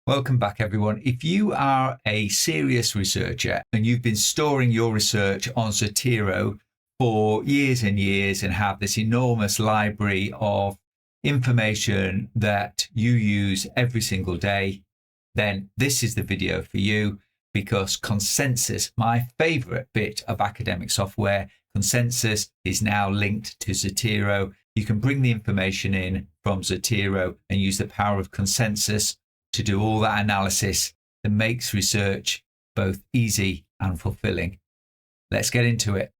Welcome back, everyone. If you are a serious researcher and you've been storing your research on Zotero for years and years and have this enormous library of information that you use every single day, then this is the video for you, because Consensus, my favorite bit of academic software, Consensus is now linked to Zotero. You can bring the information in from Zotero and use the power of Consensus to do all that analysis that makes research both easy and fulfilling. Let's get into it.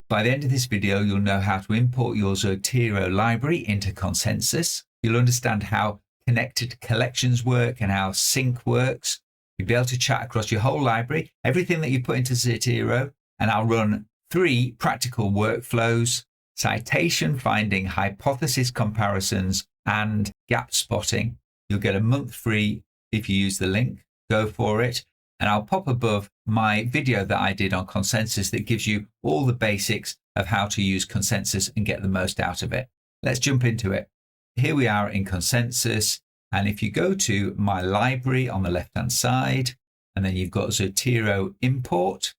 By the end of this video, you'll know how to import your Zotero library into Consensus. You'll understand how connected collections work and how sync works. You'll be able to chat across your whole library, everything that you put into Zotero, and I'll run 3 practical workflows: citation finding, hypothesis comparisons, and gap spotting. You'll get a month free if you use the link. Go for it. And I'll pop above my video that I did on Consensus that gives you all the basics of how to use Consensus and get the most out of it. Let's jump into it. Here we are in Consensus. And if you go to my library on the left-hand side, and then you've got Zotero import.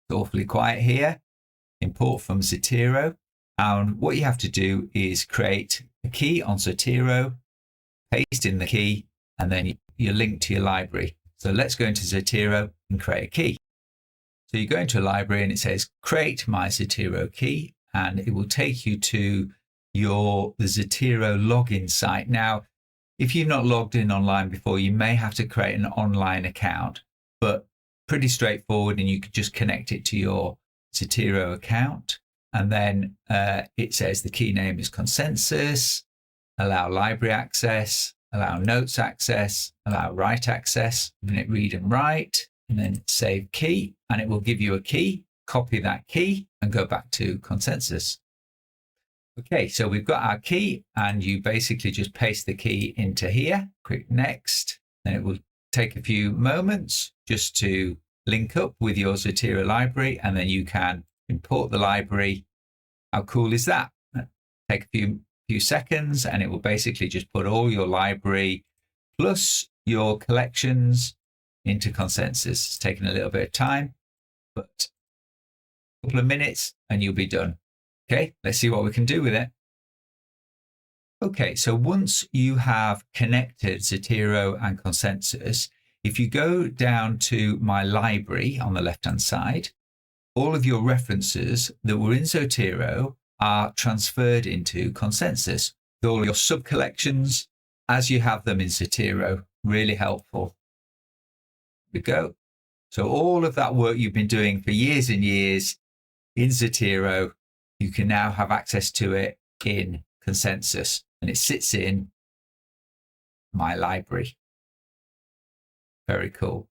It's awfully quiet here. Import from Zotero, and what you have to do is create a key on Zotero, paste in the key, and then you link to your library. So let's go into Zotero and create a key. So you go into a library and it says create my Zotero key, and it will take you to the Zotero login site. Now, if you've not logged in online before, you may have to create an online account, but pretty straightforward, and you could just connect it to your Zotero account, and then it says the key name is Consensus, allow library access, allow notes access, allow write access, and it read and write, and then save key, and it will give you a key. Copy that key and go back to Consensus. Okay, so we've got our key, and you basically just paste the key into here. Click next, and it will take a few moments just to link up with your Zotero library, and then you can import the library. How cool is that? Take a few seconds, and it will basically just put all your library plus your collections into Consensus. It's taking a little bit of time, but a couple of minutes and you'll be done. Okay, let's see what we can do with it. Okay, so once you have connected Zotero and Consensus, if you go down to my library on the left-hand side, all of your references that were in Zotero are transferred into Consensus. All your sub-collections as you have them in Zotero. Really helpful. Here we go. So all of that work you've been doing for years and years in Zotero, you can now have access to it in Consensus, and it sits in my library. Very cool.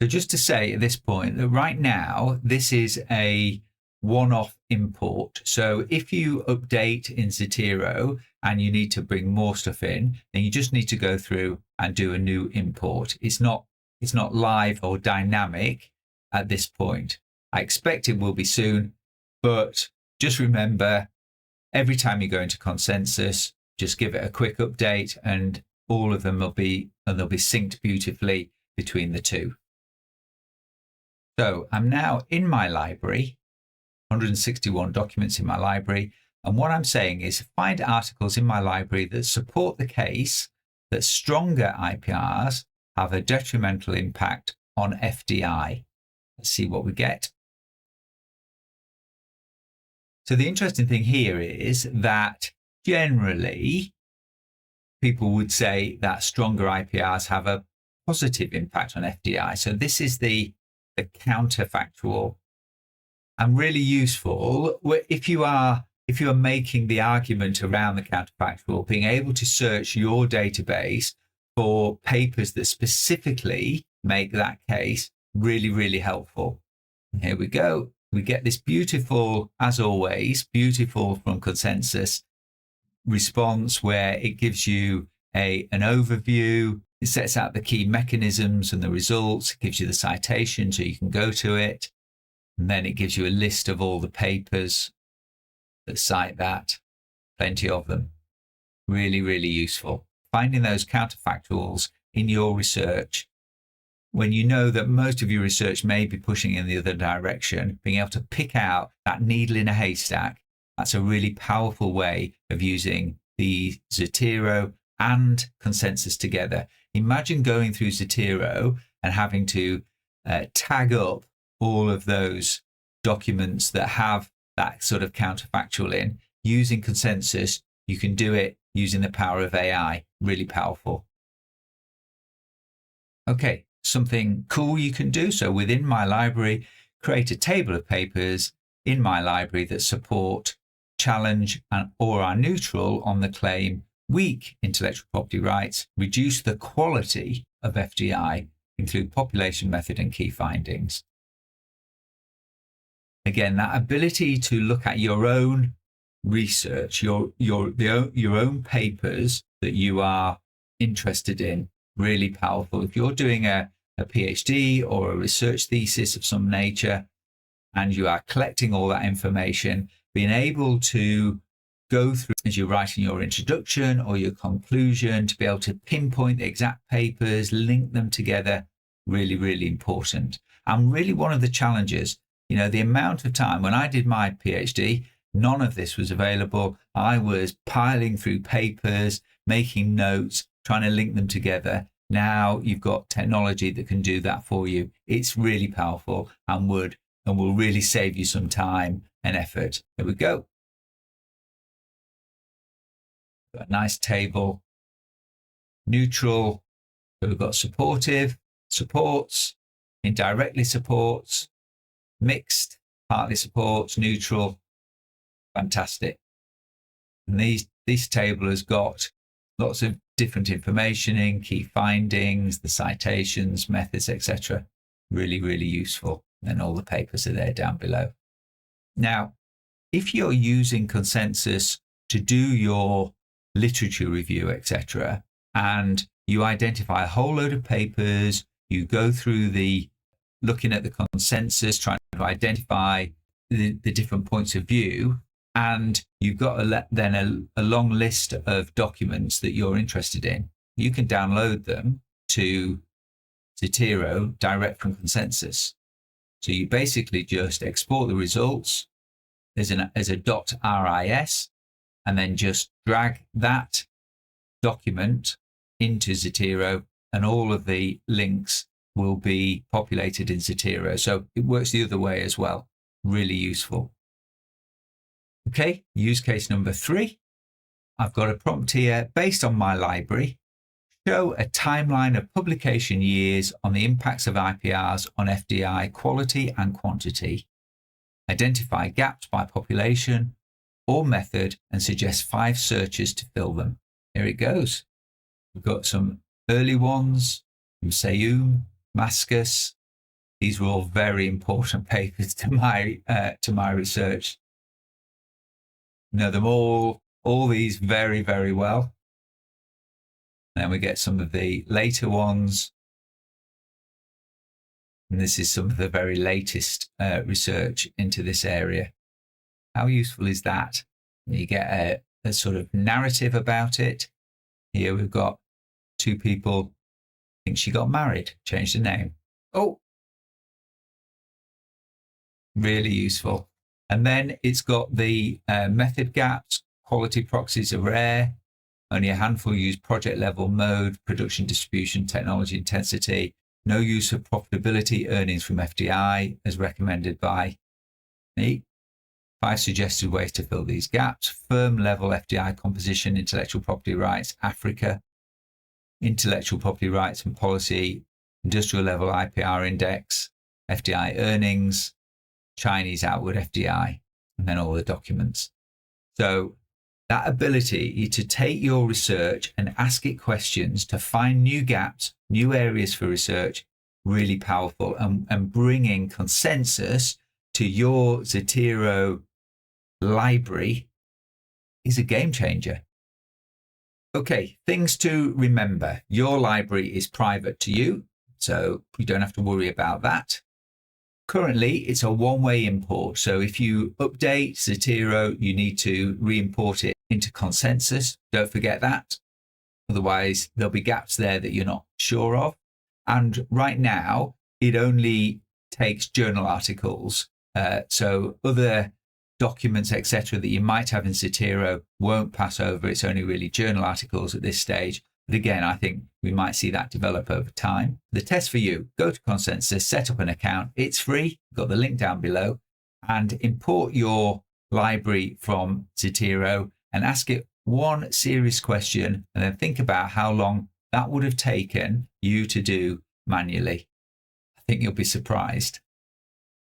So just to say at this point that right now, this is a one-off import. So if you update in Zotero and you need to bring more stuff in, then you just need to go through and do a new import. It's not live or dynamic at this point. I expect it will be soon, but just remember, every time you go into Consensus, just give it a quick update, and all of them will be, and they'll be synced beautifully between the two. So I'm now in my library, 161 documents in my library. And what I'm saying is find articles in my library that support the case that stronger IPRs have a detrimental impact on FDI. Let's see what we get. So the interesting thing here is that generally people would say that stronger IPRs have a positive impact on FDI. So this is the counterfactual, and really useful if you are making the argument around the counterfactual, being able to search your database for papers that specifically make that case. Really, really helpful. And here we go. We get this beautiful, as always, beautiful from Consensus response where it gives you an overview. It sets out the key mechanisms and the results. It gives you the citation so you can go to it. And then it gives you a list of all the papers that cite that. plenty of them. Really, really useful. Finding those counterfactuals in your research when you know that most of your research may be pushing in the other direction, being able to pick out that needle in a haystack, that's a really powerful way of using the Zotero and consensus together. Imagine going through Zotero and having to tag up all of those documents that have that sort of counterfactual in. Using consensus, you can do it using the power of AI. Really powerful. Okay, something cool you can do. So within my library, create a table of papers in my library that support, challenge, or are neutral on the claim weak intellectual property rights, reduce the quality of FDI, include population method and key findings. Again, that ability to look at your own research, your own papers that you are interested in, really powerful. If you're doing a PhD or a research thesis of some nature and you are collecting all that information, being able to go through as you're writing your introduction or your conclusion to be able to pinpoint the exact papers, link them together, really, really important. And really one of the challenges, the amount of time when I did my PhD, none of this was available. I was piling through papers, making notes, trying to link them together. Now you've got technology that can do that for you. It's really powerful and will really save you some time and effort. There we go. Got a nice table. Neutral. So we've got supportive, supports, indirectly supports, mixed, partly supports, neutral. Fantastic. And this table has got lots of different information in, key findings, the citations, methods, etc. Really, really useful. And all the papers are there down below. Now, if you're using consensus to do your literature review, etc., and you identify a whole load of papers, you go through looking at the consensus, trying to identify the different points of view, and you've got a long list of documents that you're interested in, you can download them to Zotero direct from consensus. So you basically just export the results as a .ris, and then just drag that document into Zotero, and all of the links will be populated in Zotero. So it works the other way as well. Really useful. Okay, use case number 3. I've got a prompt here based on my library. Show a timeline of publication years on the impacts of IPRs on FDI quality and quantity. Identify gaps by population or method and suggest 5 searches to fill them. Here it goes. We've got some early ones from Seyoum, Mascus. These were all very important papers to my research. Know them all these very, very well. Then we get some of the later ones. And this is some of the very latest research into this area. How useful is that? You get a sort of narrative about it. Here we've got 2 people. I think she got married, changed her name. Oh, really useful. And then it's got the method gaps. Quality proxies are rare. Only a handful use project level mode, production distribution, technology intensity. No use of profitability earnings from FDI as recommended by me. 5 suggested ways to fill these gaps. Firm level FDI composition, intellectual property rights, Africa. Intellectual property rights and policy, industrial level IPR index, FDI earnings, Chinese outward FDI, and then all the documents. So that ability to take your research and ask it questions to find new gaps, new areas for research, really powerful, and bringing consensus to your Zotero library is a game changer. Okay, things to remember. Your library is private to you, so you don't have to worry about that. Currently, it's a one-way import. So if you update Zotero, you need to re-import it into consensus. Don't forget that. Otherwise, there'll be gaps there that you're not sure of. And right now, it only takes journal articles. So other documents, etc., that you might have in Zotero won't pass over. It's only really journal articles at this stage. But again, I think we might see that develop over time. The test for you, go to Consensus, set up an account. It's free. Got the link down below, and import your library from Zotero and ask it one serious question, and then think about how long that would have taken you to do manually. I think you'll be surprised.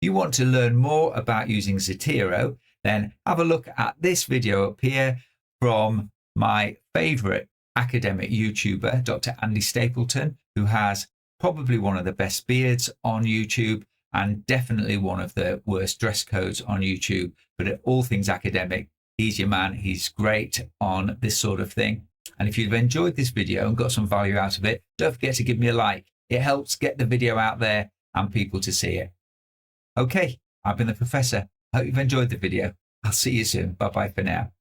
If you want to learn more about using Zotero, then have a look at this video up here from my favorite academic YouTuber, Dr. Andy Stapleton, who has probably one of the best beards on YouTube and definitely one of the worst dress codes on YouTube. But at all things academic, he's your man. He's great on this sort of thing. And if you've enjoyed this video and got some value out of it, don't forget to give me a like. It helps get the video out there and people to see it. Okay, I've been the professor. I hope you've enjoyed the video. I'll see you soon. Bye-bye for now.